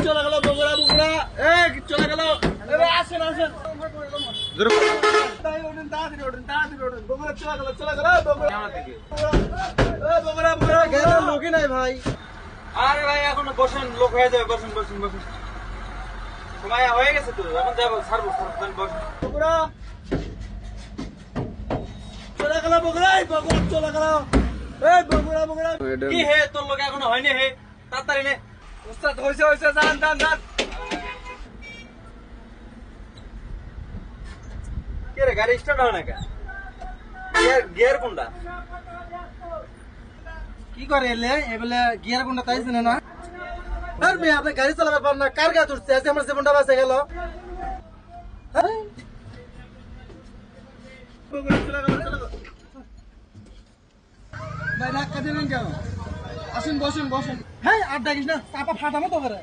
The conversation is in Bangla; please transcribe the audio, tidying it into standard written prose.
চলে গেল বগুড়া বগুড়া চলে গেল আসেন আসেন বগুড়া চলে গেল বগুড়া বগুড়া লোকই নাই ভাই। আরে ভাই এখন বসেন, লোক হয়ে যাবে, বসেন বসেন বসেন, সময় হয়ে গেছে তো, এখন যাবো ছাড়বো বসেন। বগুড়া চলে গেল বগুড়া বগুড়া চলে গেল বগুড়া বগুড়া কি হে তোর লোক এখনো হয়নি, হে তাড়াতাড়ি নে। উস্তাদ হয়েছে হয়েছে যান যান যান। কে রে গাড়ি স্টার্ট হয় না কেন? গিয়ার কোনটা? কি করে এলে এবেলে গিয়ার কোনটা তাই জানে না। আর মেয়ে আপনি গাড়ি চালাতে পারেন না, কার গাছ উঠছে আজকে আমার জীবনটা বাঁচে গেল। ভাই ধাক্কা দিলেন কেন? আসুন বসুন বসুন। হ্যাঁ আর ডাকিস না, চাপা ফাটামো তো করে।